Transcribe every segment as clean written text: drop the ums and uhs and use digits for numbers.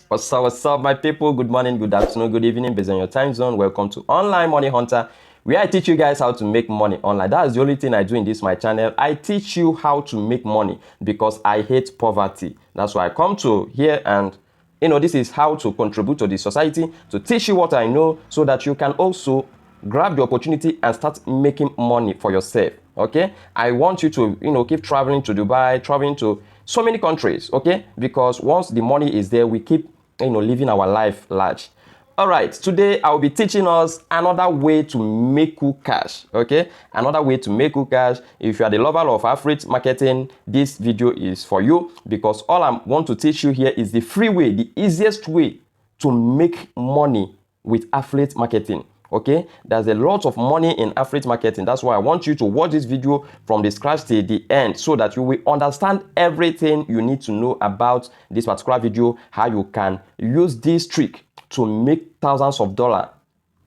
What's up, my people? Good morning, good afternoon, good evening, based on your time zone. Welcome to Online Money Hunter, where I teach you guys how to make money online. That's the only thing I do in this my channel. I teach you how to make money because I hate poverty. That's why I come to here and this is how to contribute to the society, to teach you what I know so that you can also grab the opportunity and start making money for yourself. Okay, I want you to keep traveling to Dubai, traveling to so many countries. Okay, because once the money is there, we keep living our life large. All right, today I'll be teaching us another way to make cool cash. Okay, another way to make cool cash. If you are the lover of affiliate marketing, this video is for you, because all I want to teach you here is the free way, the easiest way to make money with affiliate marketing. Okay, there's a lot of money in affiliate marketing. That's why I want you to watch this video from the scratch till the end, so that you will understand everything you need to know about this particular video, how you can use this trick to make thousands of dollars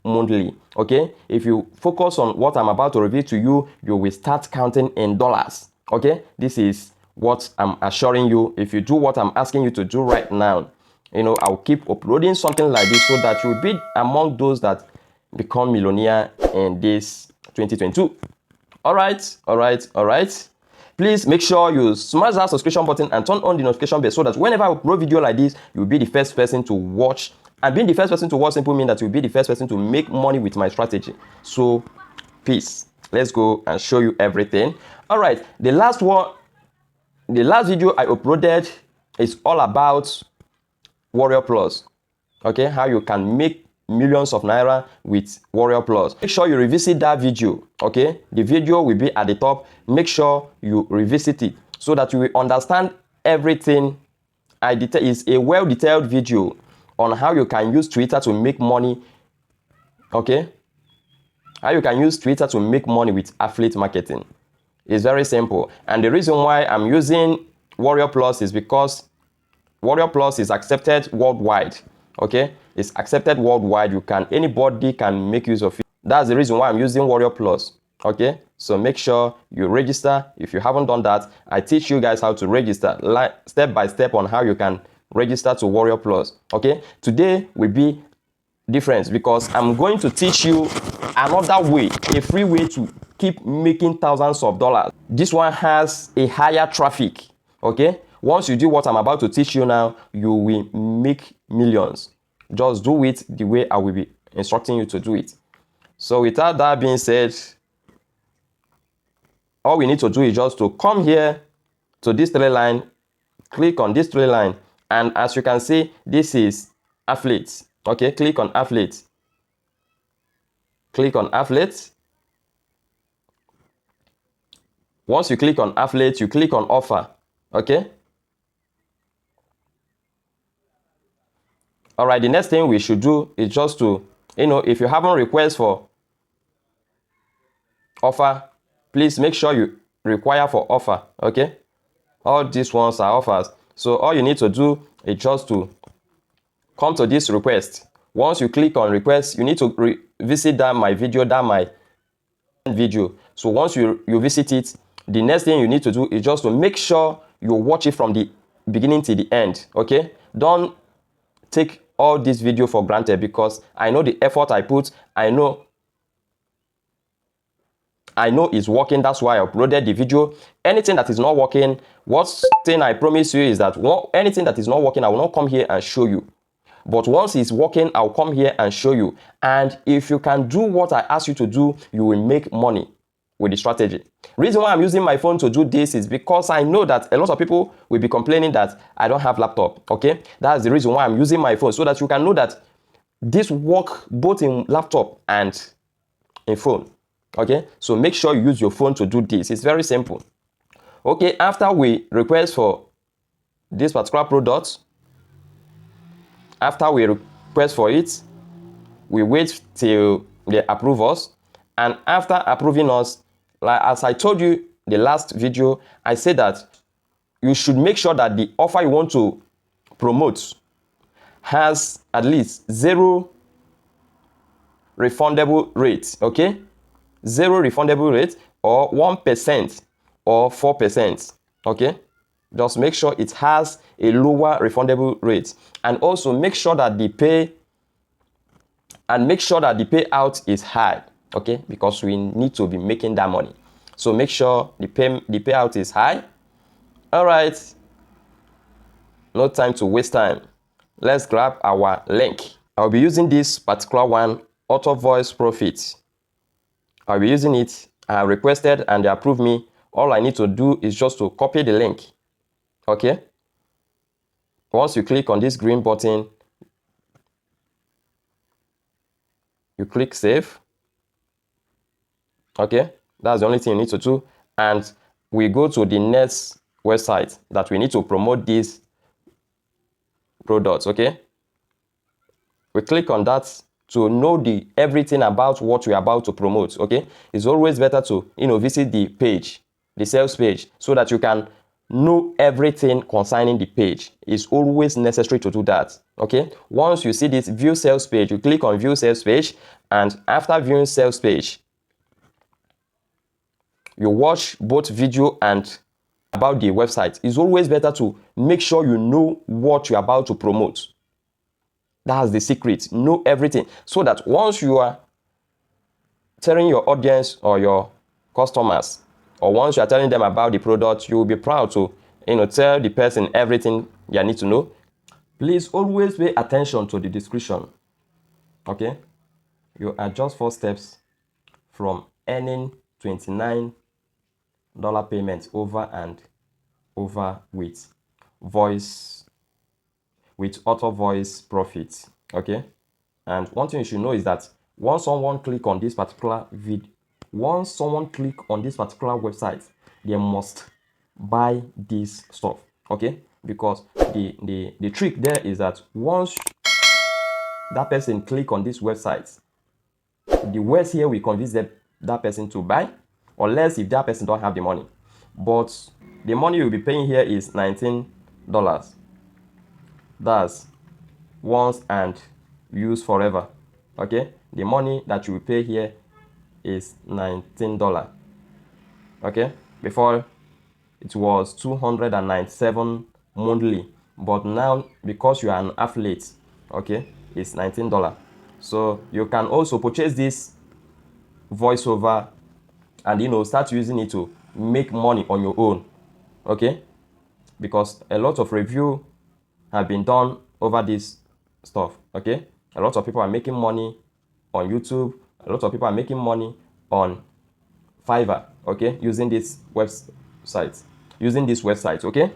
monthly. Okay, if you focus on what I'm about to reveal to you, you will start counting in dollars. Okay, this is what I'm assuring you. If you do what I'm asking you to do right now, I'll keep uploading something like this so that you'll be among those that become millionaire in this 2022. All right. Please make sure you smash that subscription button and turn on the notification bell so that whenever I upload video like this, you'll be the first person to watch. And being the first person to watch simply means that you'll be the first person to make money with my strategy. So peace. Let's go and show you everything. All right, the last video I uploaded is all about Worriorplus. Okay, how you can make millions of naira with Worriorplus. Make sure you revisit that video. Okay, the video will be at the top. Make sure you revisit it so that you will understand everything. It's a well-detailed video on how you can use Twitter to make money. Okay, how you can use Twitter to make money with affiliate marketing. It's very simple, and the reason why I'm using Worriorplus is because Worriorplus is accepted worldwide. Okay, it's accepted worldwide. Anybody can make use of it. That's the reason why I'm using Worriorplus. Okay, so make sure you register. If you haven't done that, I teach you guys how to register, step by step, on how you can register to Worriorplus. Okay, today will be different because I'm going to teach you another way, a free way to keep making thousands of dollars. This one has a higher traffic. Okay, once you do what I'm about to teach you now, you will make millions. Just do it the way I will be instructing you to do it. So without that being said, all we need to do is just to come here to this three line, click on this three line, and as you can see, this is affiliate. Okay, click on affiliate. Click on affiliate. Once you click on affiliate, you click on offer. Okay. All right, the next thing we should do is just to, if you haven't request for offer, please make sure you require for offer. Okay, all these ones are offers. So all you need to do is just to come to this request. Once you click on request, you need to visit my video. So once you visit it, the next thing you need to do is just to make sure you watch it from the beginning to the end. Okay, don't take all this video for granted, because I know the effort I put. I know it's working. That's why I uploaded the video. Anything that is not working, what thing I promise you is that anything that is not working, I will not come here and show you. But once it's working, I'll come here and show you. And if you can do what I ask you to do, you will make money with the strategy. Reason why I'm using my phone to do this is because I know that a lot of people will be complaining that I don't have laptop. Okay, that's the reason why I'm using my phone, so that you can know that this work both in laptop and in phone. Okay, so make sure you use your phone to do this. It's very simple. Okay, after we request for this particular product, after we request for it, we wait till they approve us. And after approving us, like as I told you the last video, I said that you should make sure that the offer you want to promote has at least 0 refundable rate. Okay, 0 refundable rate, or 1% or 4%. Okay, Just make sure it has a lower refundable rate, and also make sure that the payout is high, okay? Because we need to be making that money. So make sure the payout is high. All right, no time to waste time. Let's grab our link. I'll be using this particular one, Auto Voice Profit. I'll be using it. I have requested and they approved me. All I need to do is just to copy the link. Okay? Once you click on this green button, you click save. Okay? That's the only thing you need to do. And we go to the next website that we need to promote these products. Okay? We click on that to know everything about what we're about to promote. Okay? It's always better to visit the page, the sales page, so that you can know everything concerning the page. It's always necessary to do that. Okay? Once you see this view sales page, you click on view sales page, and after viewing sales page, you watch both video and about the website. It's always better to make sure you know what you're about to promote. That's the secret. Know everything, so that once you are telling your audience or your customers, or once you are telling them about the product, you will be proud to tell the person everything you need to know. Please always pay attention to the description. Okay? You are just 4 steps from earning $29 payments over and over with Auto Voice Profit. Okay? And one thing you should know is that once someone click on this particular website, they must buy this stuff. Okay? Because the trick there is that once that person click on this website, the words here will convince that person to buy, unless if that person don't have the money. But the money you'll be paying here is $19. That's once and use forever. Okay? The money that you will pay here is $19. Okay? Before it was $297 monthly, but now because you are an affiliate, okay, it's $19. So you can also purchase this voiceover and start using it to make money on your own. Okay? Because a lot of review have been done over this stuff. Okay? A lot of people are making money on YouTube. A lot of people are making money on Fiverr. Okay? Using this website. Okay?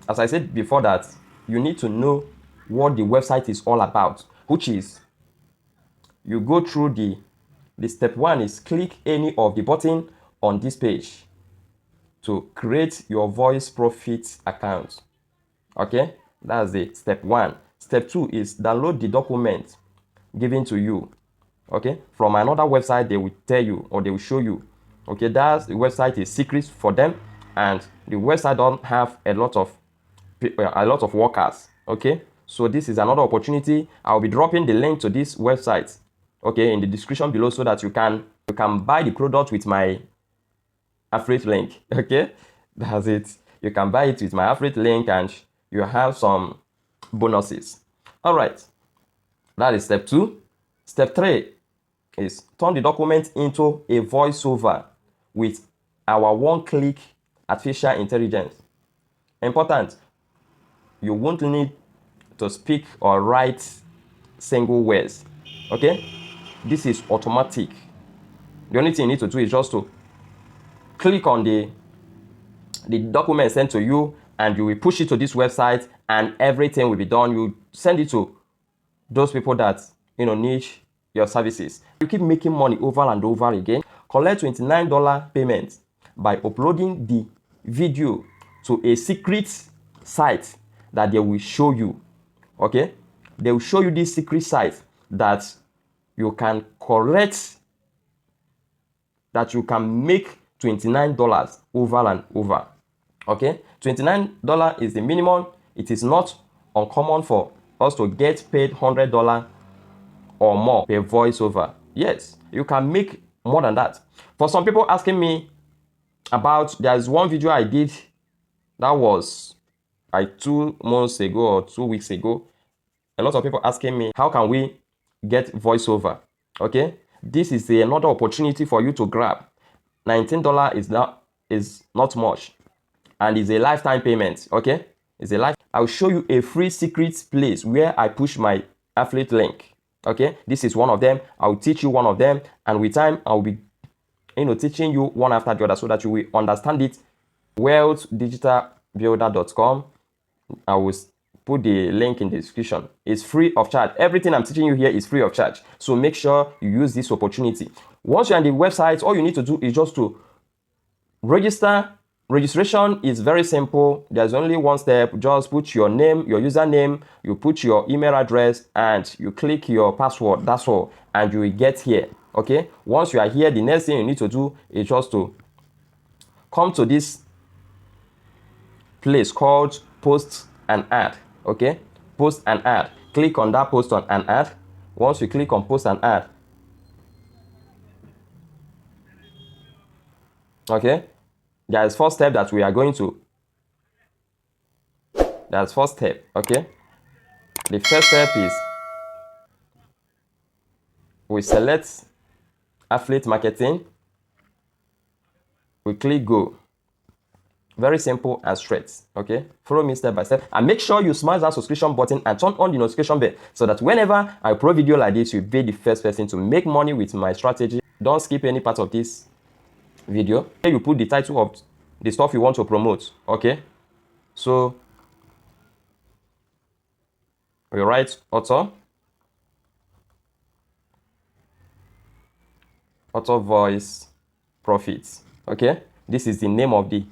As I said before, that you need to know what the website is all about, which is you go through the step 1 is click any of the button on this page to create your voice profit account. Okay? That's the step 1. Step 2 is download the document given to you. Okay? From another website, they will tell you or they will show you. Okay? The website is secret for them, and the website don't have a lot of workers. Okay? So this is another opportunity. I'll be dropping the link to this website, okay, in the description below, so that you can buy the product with my affiliate link. Okay? That's it. You can buy it with my affiliate link and you have some bonuses. All right. That is step 2. Step 3 is turn the document into a voiceover with our one-click artificial intelligence. Important. You won't need to speak or write single words. Okay? This is automatic. The only thing you need to do is just to click on the document sent to you, and you will push it to this website, and everything will be done. You send it to those people that need your services. You keep making money over and over again. Collect $29 payment by uploading the video to a secret site that they will show you. Okay? They will show you this secret site that you can make $29 over and over. Okay? $29 is the minimum. It is not uncommon for us to get paid $100 or more per voiceover. Yes, you can make more than that. For some people asking me about, there's one video I did That was like 2 months ago or 2 weeks ago. A lot of people asking me, how can we get voiceover? Okay, this is another opportunity for you to grab. $19 is not much, and it's a lifetime payment. Okay, it's a life. I'll show you a free secret place where I push my affiliate link. Okay, this is one of them. I'll teach you one of them, and with time I'll be teaching you one after the other so that you will understand it. wealthdigitalbuilder.com. I will put the link in the description. It's free of charge. Everything I'm teaching you here is free of charge. So make sure you use this opportunity. Once you're on the website, all you need to do is just to register. Registration is very simple. There's only one step. Just put your name, your username, you put your email address, and you click your password. That's all. And you will get here. Okay? Once you are here, the next thing you need to do is just to come to this place called post and ad. Okay, post and ad. Click on that post on an ad. Once you click on post and ad, okay, there's first step that we are going to. That's first step. Okay, the first step is we select affiliate marketing. We click go. Very simple and straight. Okay, follow me step by step, and make sure you smash that subscription button and turn on the notification bell so that whenever I upload video like this, you'll be the first person to make money with my strategy. Don't skip any part of this video. Here you put the title of the stuff you want to promote. Okay, so we write author voice profits. Okay, this is the name of the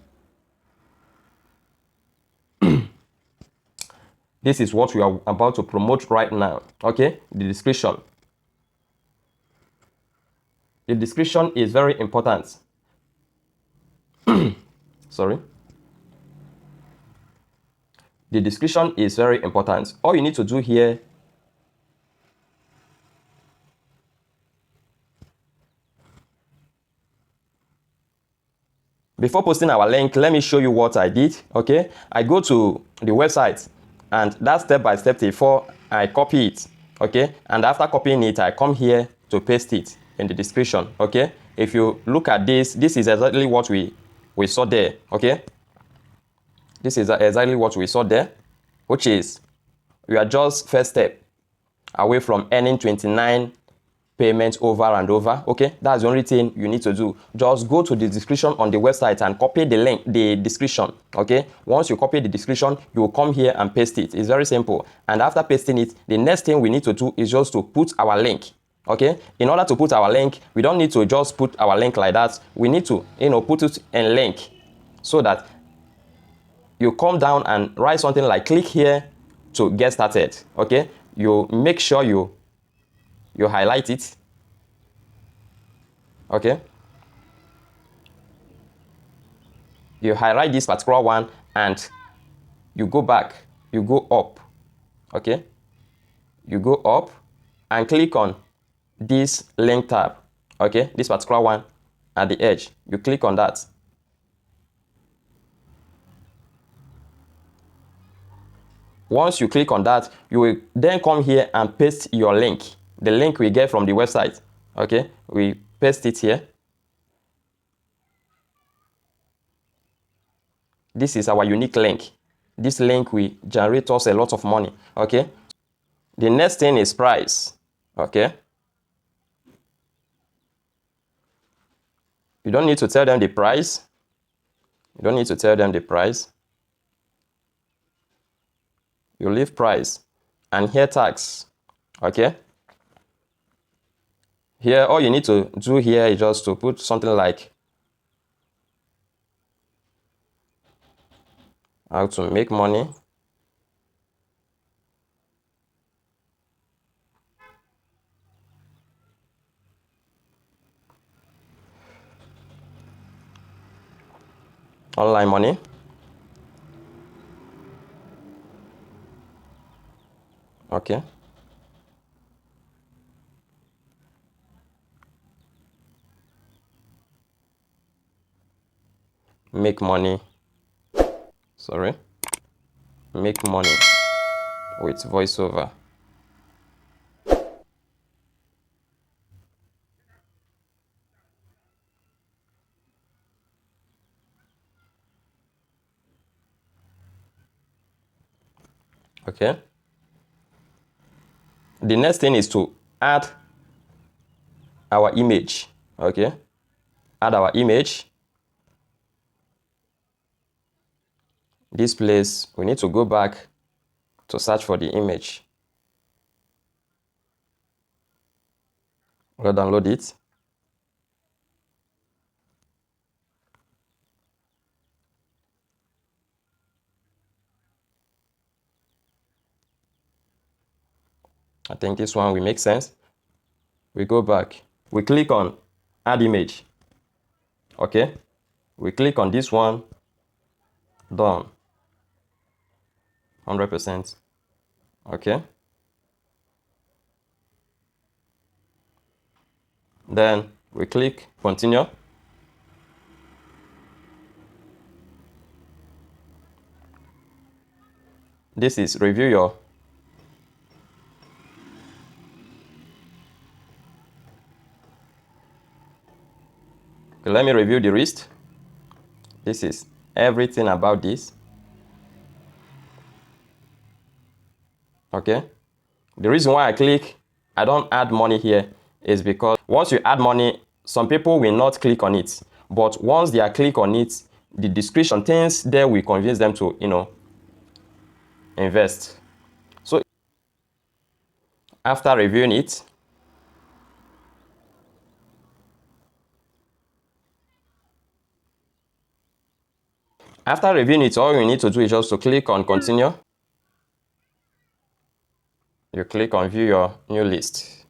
this is what we are about to promote right now. Okay, the description is very important. Sorry, the description is very important. All you need to do here before posting our link, let me show you what I did. Okay, I go to the website, and that step-by-step before I copy it. Okay, and after copying it, I come here to paste it in the description. Okay, if you look at this is exactly what we saw there. Okay, this is exactly what we saw there, which is we are just first step away from earning 29 payments over and over. Okay, that's the only thing you need to do. Just go to the description on the website and copy the link, the description. Okay, once you copy the description, you will come here and paste it. It's very simple. And after pasting it, the next thing we need to do is just to put our link. Okay, in order to put our link, we don't need to just put our link like that. We need to put it in link so that you come down and write something like click here to get started. Okay, you make sure you highlight it. Okay, you highlight this particular one and you go back, you go up. Okay, you go up and click on this link tab. Okay, this particular one at the edge, you click on that. Once you click on that, you will then come here and paste your link, the link we get from the website. Okay, we paste it here. This is our unique link. This link will generate us a lot of money. Okay, the next thing is price. Okay, you don't need to tell them the price. You don't need to tell them the price. You leave price and here tax. Okay, here all you need to do here is just to put something like how to make money. Online money. Okay, make money sorry, make money with voiceover. Okay. The next thing is to add our image. Okay. Add our image. This place, we need to go back to search for the image. We'll download it. I think this one will make sense. We go back. We click on add image. Okay. We click on this one. Done. 100%. Okay. Then we click continue. This is review your. Okay, let me review the list. This is everything about this. Okay. The reason why I don't add money here is because once you add money, some people will not click on it. But once they are click on it, the description things there will convince them to, invest. So after reviewing it, all you need to do is just to click on continue. You click on view your new list.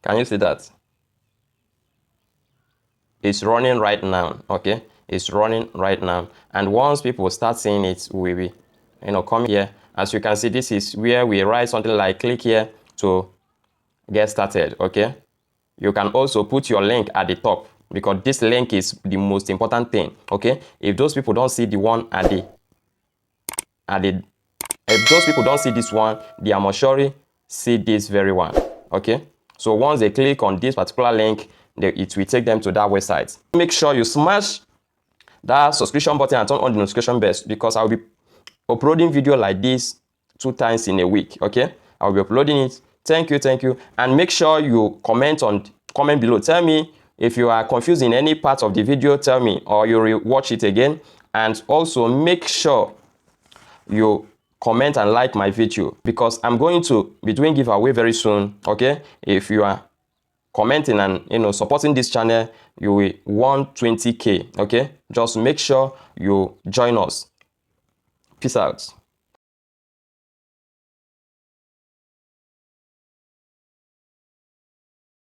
Can you see that? It's running right now. Okay, it's running right now. And once people start seeing it, we will, come here. As you can see, this is where we write something like click here to get started. Okay, you can also put your link at the top because this link is the most important thing. Okay, if those people don't see the one if those people don't see this one, they are most surely see this very one. Okay, so once they click on this particular link, it will take them to that website. Make sure you smash that subscription button and turn on the notification bell because I'll be uploading video like this 2 times in a week. Okay, I'll be uploading it. Thank you, and make sure you comment below. Tell me if you are confused in any part of the video. Tell me, or you watch it again. And also make sure you comment and like my video because I'm going to be doing giveaway very soon. Okay, if you are commenting and supporting this channel, you will won 20K. Okay, just make sure you join us. Peace out.